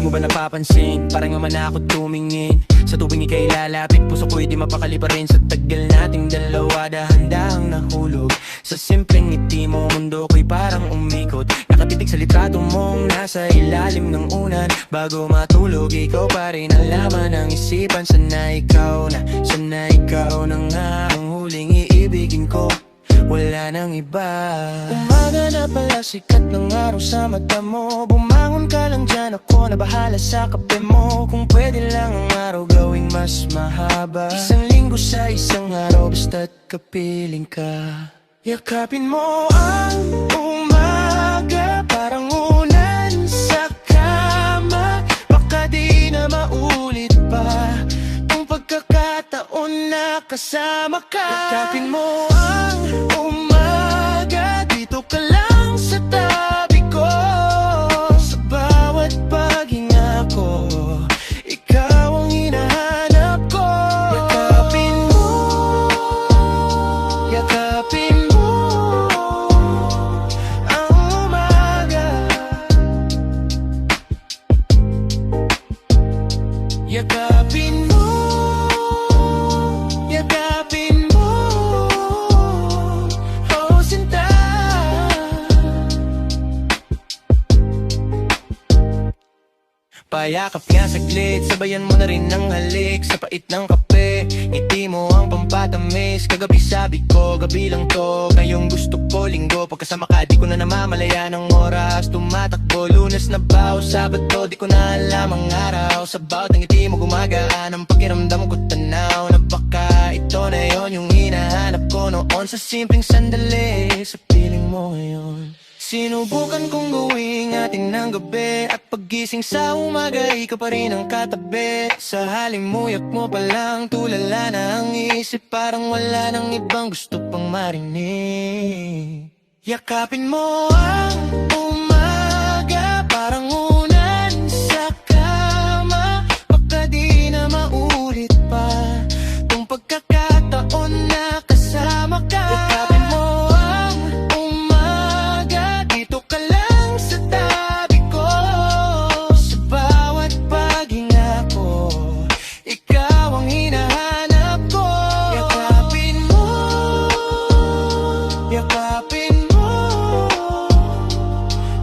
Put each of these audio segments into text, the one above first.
mo ba napapansin? Parang mamanakot tumingin. Sa tuwing ika'y lalapit, puso ko'y di mapakali pa rin. Sa tagal nating dalawa, dahan-dahang nahulog. Sa simpleng ngiti mo, mundo ko'y parang umikot. Nakatitig sa litrato mong nasa ilalim ng unan. Bago matulog, ikaw pa rin ang laman ng isipan. Sana ikaw na nga ang huling iibigin ko, wala nang iba. Umaga na pala, sikat ng araw sa mata mo. Bumangon ka lang dyan, ako na bahala sa kape mo. Kung pwede lang ang araw gawing mas mahaba, isang linggo sa isang araw, basta't kapiling ka. Yakapin mo ang umaga, parang ulan sa kama. Baka di na maulit pa kung pagkakataon na kasama ka. Yakapin mo ang umaga, dito ka lang sa tabi ko. Sa bawat paghinga ko, ikaw ang hinahanap ko. Yakapin mo ang umaga. Yakapin mo, yakapin mo, oh sinta. Payakap nga saglit, sabayan mo na rin ng halik. Sa pait ng kape, ngiti mo ang pampatamis. Kagabi sabi ko, gabi lang to, ngayong gusto ko linggo. Pagkasama ka, di ko na namamalayan ng oras. Tumatakbo, Lunes na ba o Sabado, di ko na alam ang araw. Sa bawat ng ngiti mo gumagaan ang pakiramdam ko, tanaw na baka ito na yon yung hinahanap ko noon. Sa simpleng sandali, sa piling mo ngayon. Sinubukan kong gawing atin ng gabi, at paggising sa umaga, ikaw pa rin ang katabi. Sa haling muyak mo pa lang, tulala na ang isip. Parang wala nang ibang gusto pang marinig. Yakapin mo ang umaga, parang ulan sa kama. Baka di na maulit pa kung pagkakataon na kasama ka. Yakapin mo ang umaga, dito ka lang sa tabi ko. Sa bawat paghinga ko, ikaw ang hinahanap ko. Yakapin mo, yakapin mo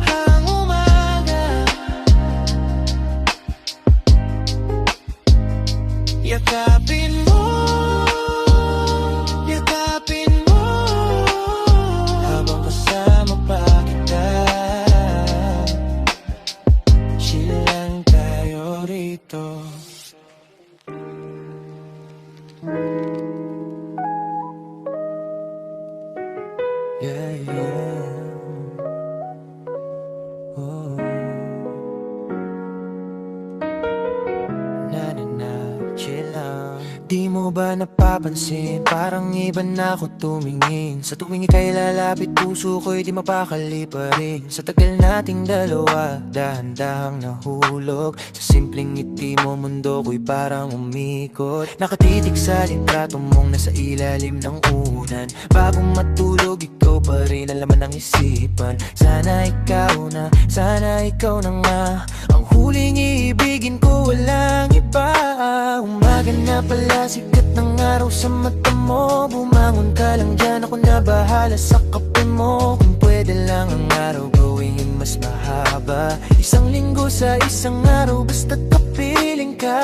ang umaga. Yakapin mo, yakapin mo, habang kasama pa kita. Chill lang tayo rito. Yeah, yeah. Oh. Na, chill lang. Di mo ba napapansin, parang iba na ako tumingin. Sa tuwing ika'y lalapit, puso ko'y di mapakali pa rin. Sa tagal nating dalawa, dahan-dahang nahulog. Sa simpleng ngiti mo, mundo ko'y parang umikot. Nakatitig sa litrato mong nasa ilalim ng unan. Bago matulog, ikaw pa rin ang laman ng isipan. Sana ikaw na nga ang huling iibigin ko, walang iba. Umaga na pala, sikat ng araw sa mata mo. Bumangon ka lang dyan, ako na bahala sa kape mo. Kung pwede lang ang araw gawing mas mahaba, isang linggo sa isang araw, basta't kapiling ka.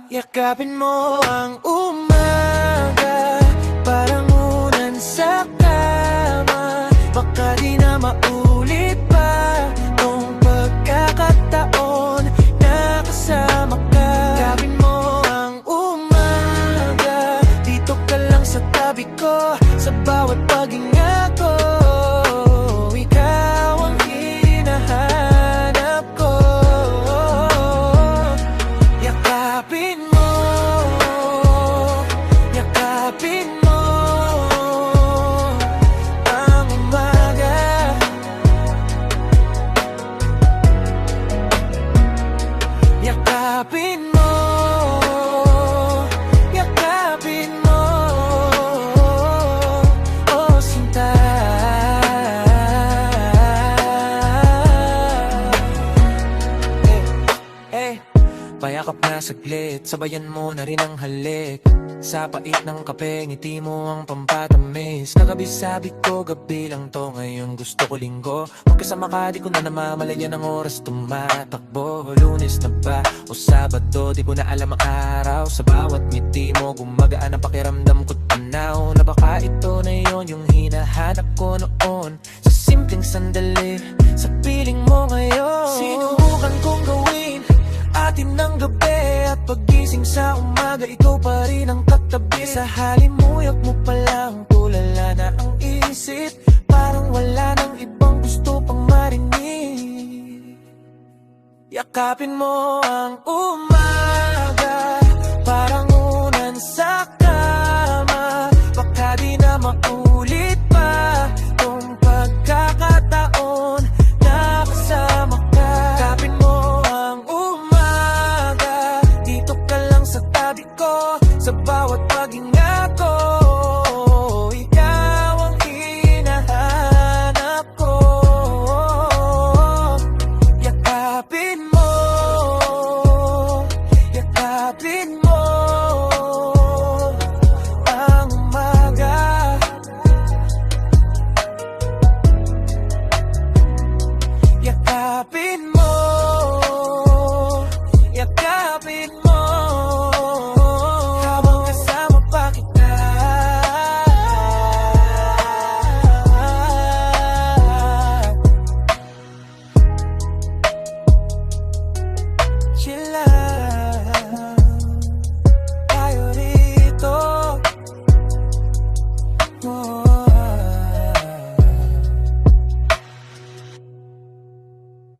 Yakapin mo ang umaga, parang ulan sa kama. Baka di na maulit pa kung pagkakataon na kasama ka. Yakapin mo ang umaga, dito ka lang sa tabi ko. Sa bawat paghinga ko, ikaw ang hinahanap ko. Yakapin mo, yakapin mo ang umaga. Yakapin mo, yakapin mo, oh sinta. Payakap na saglit, sabayan mo na rin ang halik. Sa pait ng kape, ngiti mo ang pampatamis. Kagabi sabi ko, gabi lang to, ngayon gusto ko linggo. Magkasama ka, di ko na namamalayan ang oras tumatakbo. Lunes na ba o Sabado, di ko na alam ang araw. Sa bawat ngiti mo, gumagaan ang pakiramdam ko't tanaw. Na baka ito na yon yung hinahanap ko noon. Sa simpleng sandali, sa piling mo ngayon. Sinubukan kong gawin atin ng gabi, at pagising sa umaga, ikaw pa rin ang katabi. Sa halimuyak mo pa lang, tulala na ang isip. Parang wala nang ibang gusto pang marinig. Yakapin mo ang umaga,